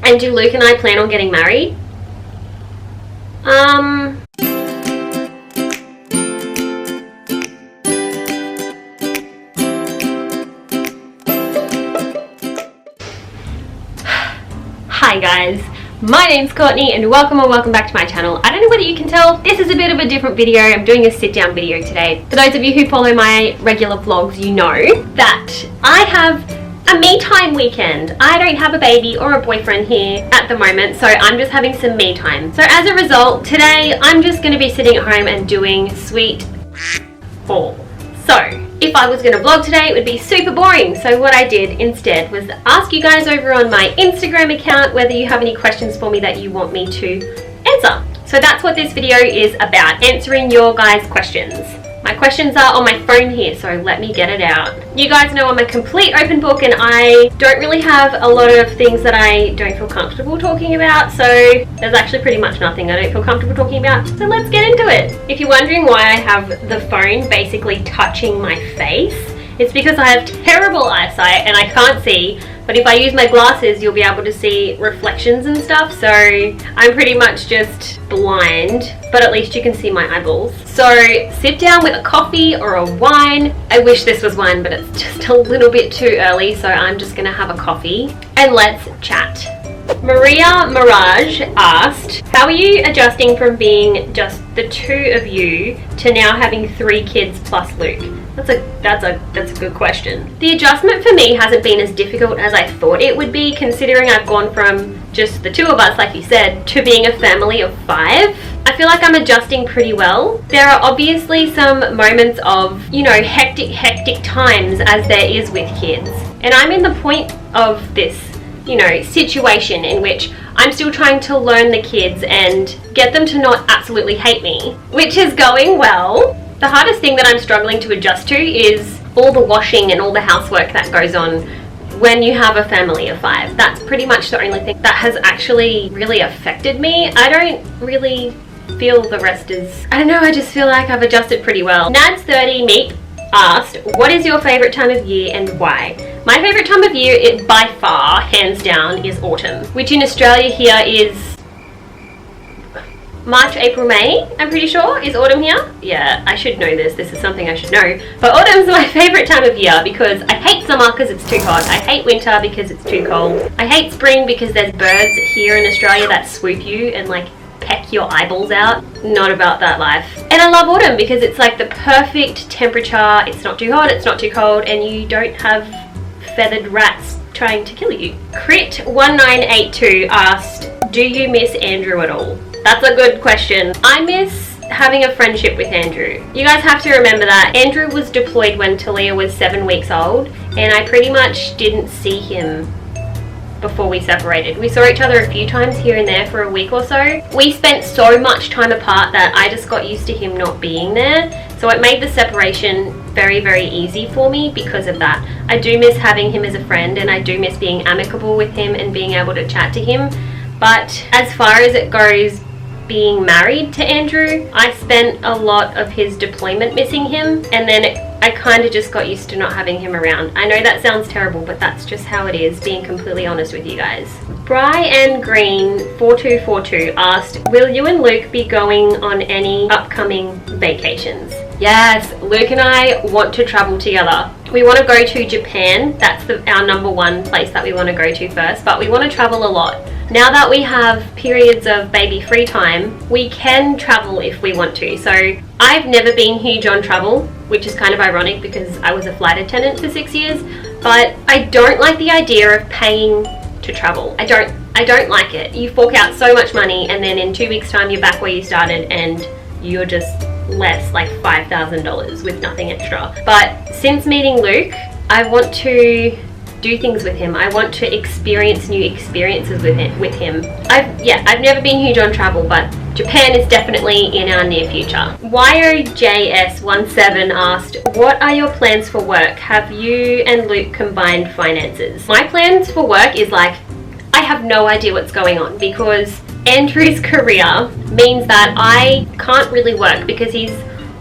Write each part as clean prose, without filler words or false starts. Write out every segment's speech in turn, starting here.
And do Luke and I plan on getting married? Hi guys, my name's Courtney and welcome back to my channel. I don't know whether you can tell, this is a bit of a different video. I'm doing a sit down video today. For those of you who follow my regular vlogs, you know that I have a me time weekend. I don't have a baby or a boyfriend here at the moment, so I'm just having some me time. So as a result, today I'm just going to be sitting at home and doing sweet fall. So if I was going to vlog today, it would be super boring. So what I did instead was ask you guys over on my Instagram account whether you have any questions for me that you want me to answer. So that's what this video is about, answering your guys' questions. My questions are on my phone here, so let me get it out. You guys know I'm a complete open book and I don't really have a lot of things that I don't feel comfortable talking about, so there's actually pretty much nothing I don't feel comfortable talking about. So let's get into it. If you're wondering why I have the phone basically touching my face, it's because I have terrible eyesight and I can't see, but if I use my glasses, you'll be able to see reflections and stuff, so I'm pretty much just blind, but at least you can see my eyeballs. So sit down with a coffee or a wine. I wish this was wine, but it's just a little bit too early, so I'm just gonna have a coffee and let's chat. Maria Mirage asked, how are you adjusting from being just the two of you to now having 3 kids plus Luke? That's a good question. The adjustment for me hasn't been as difficult as I thought it would be, considering I've gone from just the 2 of us, like you said, to being a family of 5. I feel like I'm adjusting pretty well. There are obviously some moments of, you know, hectic times as there is with kids. And I'm in the point of this, you know, situation in which I'm still trying to learn the kids and get them to not absolutely hate me, which is going well. The hardest thing that I'm struggling to adjust to is all the washing and all the housework that goes on when you have a family of 5. That's pretty much the only thing that has actually really affected me. I don't really feel the rest is, I don't know, I just feel like I've adjusted pretty well. Nads30 Meep asked, what is your favorite time of year and why? My favorite time of year, it by far, hands down, is autumn, which in Australia here is March, April, May, I'm pretty sure, is autumn here. Yeah, I should know this. This is something I should know. But autumn's my favorite time of year because I hate summer because it's too hot. I hate winter because it's too cold. I hate spring because there's birds here in Australia that swoop you and like peck your eyeballs out. Not about that life. And I love autumn because it's like the perfect temperature. It's not too hot, it's not too cold, and you don't have feathered rats trying to kill you. Crit1982 asked, do you miss Andrew at all? That's a good question. I miss having a friendship with Andrew. You guys have to remember that Andrew was deployed when Talia was 7 weeks old, and I pretty much didn't see him before we separated. We saw each other a few times here and there for a week or so. We spent so much time apart that I just got used to him not being there, so it made the separation very, very easy for me because of that. I do miss having him as a friend, and I do miss being amicable with him and being able to chat to him. But as far as it goes, being married to Andrew, I spent a lot of his deployment missing him, and then I kind of just got used to not having him around. I know that sounds terrible, but that's just how it is, being completely honest with you guys. Brian Green 4242 asked, will you and Luke be going on any upcoming vacations? Yes, Luke and I want to travel together. We want to go to Japan. That's our #1 place that we want to go to first, but we want to travel a lot. Now that we have periods of baby free time, we can travel if we want to. So I've never been huge on travel, which is kind of ironic because I was a flight attendant for 6 years, but I don't like the idea of paying to travel. I don't like it. You fork out so much money and then in 2 weeks time you're back where you started and you're just less, like $5,000 with nothing extra. But since meeting Luke, I want to do things with him. I want to experience new experiences with him. I've never been huge on travel, but Japan is definitely in our near future. YOJS17 asked, what are your plans for work? Have you and Luke combined finances? My plans for work is like, I have no idea what's going on because Andrew's career means that I can't really work because he's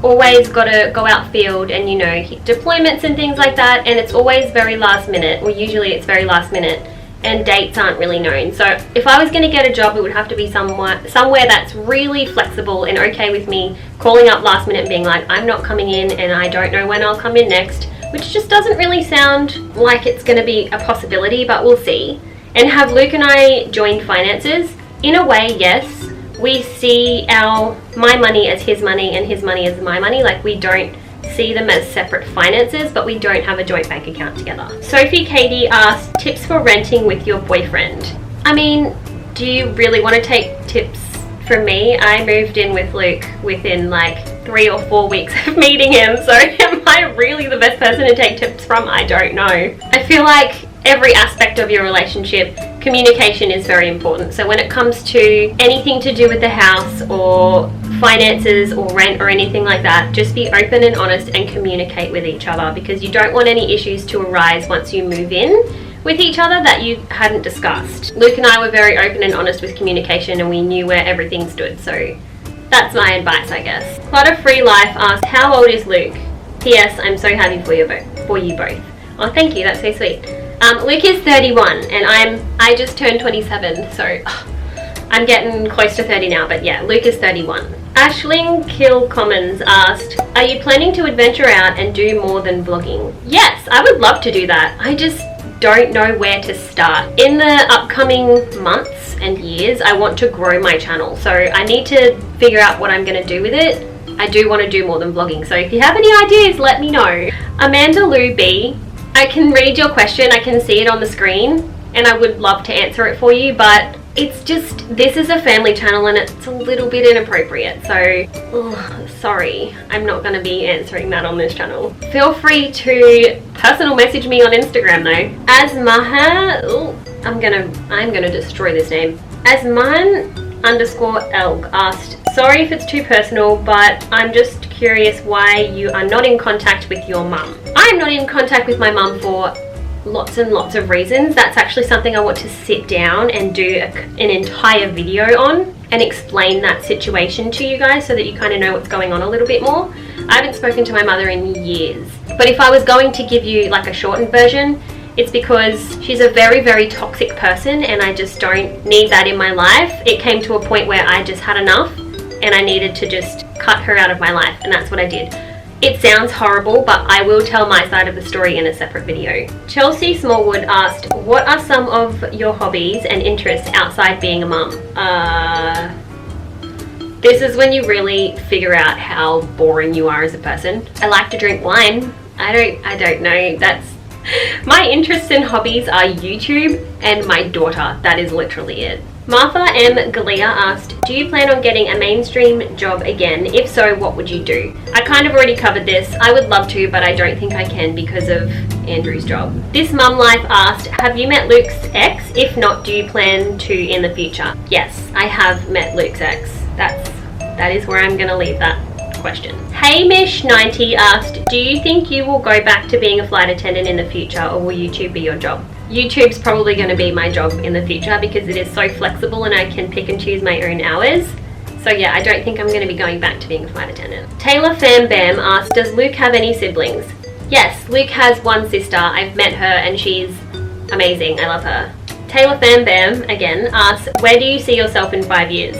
always got to go out field and, you know, deployments and things like that, and it's always very last minute, or usually it's very last minute, and dates aren't really known. So if I was going to get a job, it would have to be somewhere that's really flexible and okay with me calling up last minute and being like, I'm not coming in and I don't know when I'll come in next, which just doesn't really sound like it's going to be a possibility, but we'll see. And have Luke and I joined finances? In a way, yes. We see my money as his money and his money as my money. Like, we don't see them as separate finances, but we don't have a joint bank account together. Sophie Katie asked, tips for renting with your boyfriend. I mean, do you really want to take tips from me? I moved in with Luke within like 3 or 4 weeks of meeting him, so am I really the best person to take tips from? I don't know. I feel like every aspect of your relationship, communication is very important. So when it comes to anything to do with the house or finances or rent or anything like that, just be open and honest and communicate with each other, because you don't want any issues to arise once you move in with each other that you hadn't discussed. Luke and I were very open and honest with communication, and we knew where everything stood, so that's my advice, I guess. Clutter Free Life asked, how old is Luke? P.S. I'm so happy for you both. Oh, thank you, that's so sweet. Luke is 31 and I just turned 27, so I'm getting close to 30 now, but yeah, Luke is 31. Ashling Kilcommons asked, are you planning to adventure out and do more than vlogging? Yes, I would love to do that. I just don't know where to start. In the upcoming months and years, I want to grow my channel, so I need to figure out what I'm going to do with it. I do want to do more than vlogging, so if you have any ideas, let me know. Amanda Lou B, I can read your question, I can see it on the screen, and I would love to answer it for you, but it's just, this is a family channel and it's a little bit inappropriate, so sorry, I'm not going to be answering that on this channel. Feel free to personal message me on Instagram though. I'm gonna destroy this name. Asman_elg asked, sorry if it's too personal, but I'm just curious why you are not in contact with your mum. I am not in contact with my mum for lots and lots of reasons. That's actually something I want to sit down and do an entire video on and explain that situation to you guys so that you kind of know what's going on a little bit more. I haven't spoken to my mother in years, but if I was going to give you like a shortened version, it's because she's a very, very toxic person and I just don't need that in my life. It came to a point where I just had enough and I needed to just cut her out of my life, and that's what I did. It sounds horrible, but I will tell my side of the story in a separate video. Chelsea Smallwood asked, what are some of your hobbies and interests outside being a mum? This is when you really figure out how boring you are as a person. I like to drink wine. I don't know, that's... My interests and hobbies are YouTube and my daughter. That is literally it. Martha M. Galea asked, do you plan on getting a mainstream job again? If so, what would you do? I kind of already covered this. I would love to, but I don't think I can because of Andrew's job. This Mum Life asked, have you met Luke's ex? If not, do you plan to in the future? Yes, I have met Luke's ex. That is where I'm going to leave that question. Hamish90 asked, do you think you will go back to being a flight attendant in the future, or will YouTube be your job? YouTube's probably going to be my job in the future because it is so flexible and I can pick and choose my own hours. So yeah, I don't think I'm going to be going back to being a flight attendant. Taylor Fam Bam asked, does Luke have any siblings? Yes, Luke has one sister. I've met her and she's amazing. I love her. Taylor Fam Bam again asks, where do you see yourself in 5 years?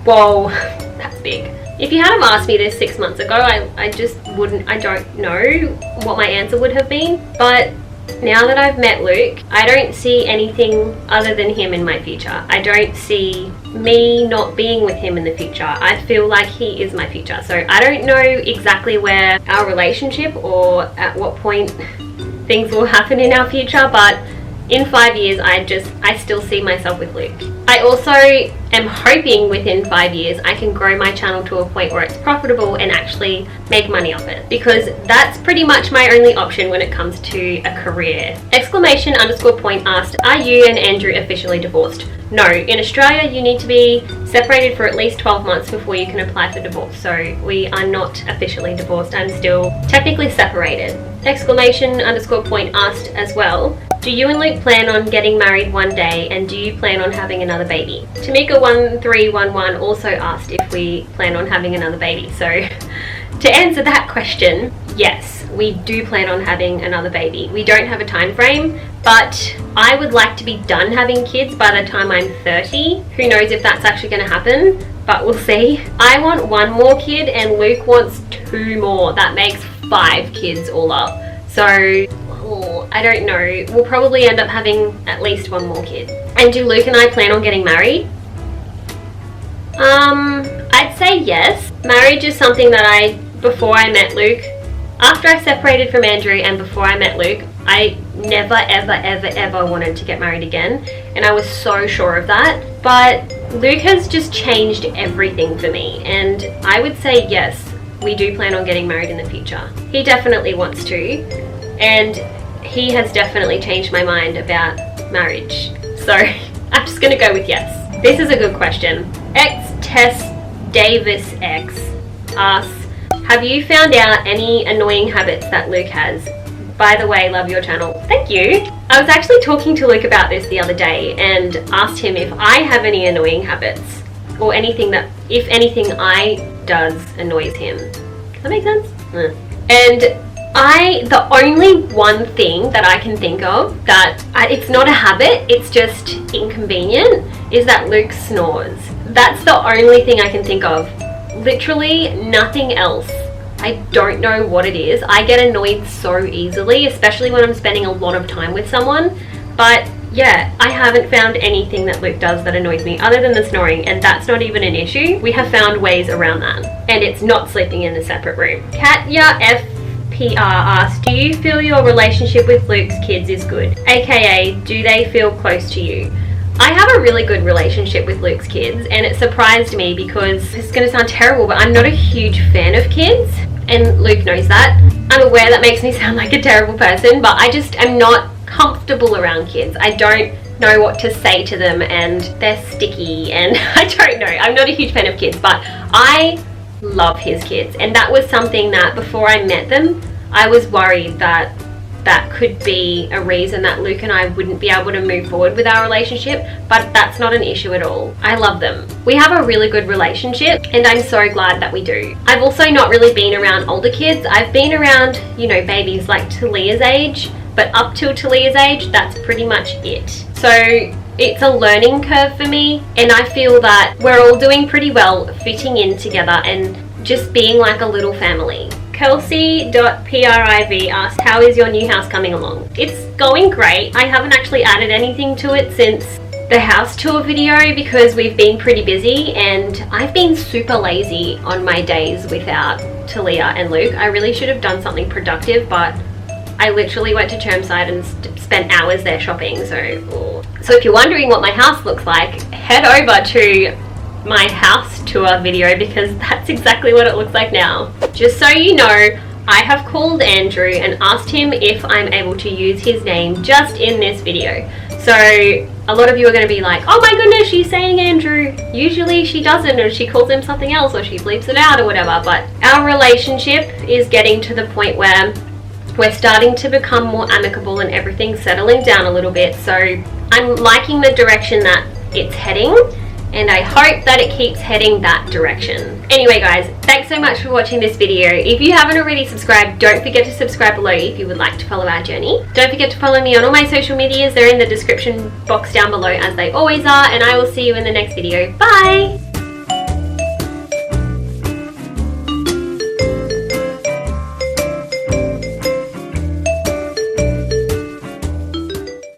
Whoa, that's big. If you hadn't asked me this 6 months ago, I just wouldn't, I don't know what my answer would have been. But now that I've met Luke, I don't see anything other than him in my future. I don't see me not being with him in the future. I feel like he is my future. So I don't know exactly where our relationship or at what point things will happen in our future, but in 5 years, I still see myself with Luke. I also am hoping within 5 years I can grow my channel to a point where it's profitable and actually make money off it, because that's pretty much my only option when it comes to a career. !_point asked, are you and Andrew officially divorced? No, in Australia you need to be separated for at least 12 months before you can apply for divorce, so we are not officially divorced. I'm still technically separated. !_point asked as well, do you and Luke plan on getting married one day, and do you plan on having another baby? Tamika1311 also asked if we plan on having another baby. So to answer that question, yes, we do plan on having another baby. We don't have a time frame, but I would like to be done having kids by the time I'm 30. Who knows if that's actually going to happen, but we'll see. I want 1 more kid and Luke wants 2 more. That makes 5 kids all up. So, I don't know. We'll probably end up having at least 1 more kid. And do Luke and I plan on getting married? I'd say yes. Marriage is something that before I met Luke, after I separated from Andrew and before I met Luke, I never ever wanted to get married again, and I was so sure of that. But Luke has just changed everything for me, and I would say yes, we do plan on getting married in the future. He definitely wants to, and he has definitely changed my mind about marriage. So I'm just gonna go with yes. This is a good question. Tess Davis X asks, have you found out any annoying habits that Luke has? By the way, love your channel. Thank you. I was actually talking to Luke about this the other day and asked him if I have any annoying habits or anything that, if anything I does annoys him. Does that make sense? And the only one thing that I can think of that it's not a habit, it's just inconvenient, is that Luke snores. That's the only thing I can think of. Literally nothing else. I don't know what it is. I get annoyed so easily, especially when I'm spending a lot of time with someone. But yeah, I haven't found anything that Luke does that annoys me other than the snoring, and that's not even an issue. We have found ways around that, and it's not sleeping in a separate room. Katya FPR asks, do you feel your relationship with Luke's kids is good? AKA, do they feel close to you? I have a really good relationship with Luke's kids, and it surprised me because it's going to sound terrible, but I'm not a huge fan of kids, and Luke knows that. I'm aware that makes me sound like a terrible person, but I just am not comfortable around kids. I don't know what to say to them, and they're sticky, and I don't know. I'm not a huge fan of kids, but I love his kids, and that was something that before I met them, I was worried that that could be a reason that Luke and I wouldn't be able to move forward with our relationship, but that's not an issue at all. I love them. We have a really good relationship, and I'm so glad that we do. I've also not really been around older kids. I've been around, you know, babies like Talia's age, but up till Talia's age, that's pretty much it. So it's a learning curve for me, and I feel that we're all doing pretty well fitting in together and just being like a little family. Kelsey.priv asks, how is your new house coming along? It's going great. I haven't actually added anything to it since the house tour video because we've been pretty busy, and I've been super lazy on my days without Talia and Luke. I really should have done something productive, but I literally went to Chermside and spent hours there shopping. So if you're wondering what my house looks like, head over to my house tour video because that's exactly what it looks like now. Just so you know, I have called Andrew and asked him if I'm able to use his name just in this video. So a lot of you are going to be like, oh my goodness, she's saying Andrew. Usually she doesn't, or she calls him something else, or she bleeps it out or whatever. But our relationship is getting to the point where we're starting to become more amicable and everything's settling down a little bit. So I'm liking the direction that it's heading, and I hope that it keeps heading that direction. Anyway guys, thanks so much for watching this video. If you haven't already subscribed, don't forget to subscribe below if you would like to follow our journey. Don't forget to follow me on all my social medias. They're in the description box down below as they always are, and I will see you in the next video. Bye!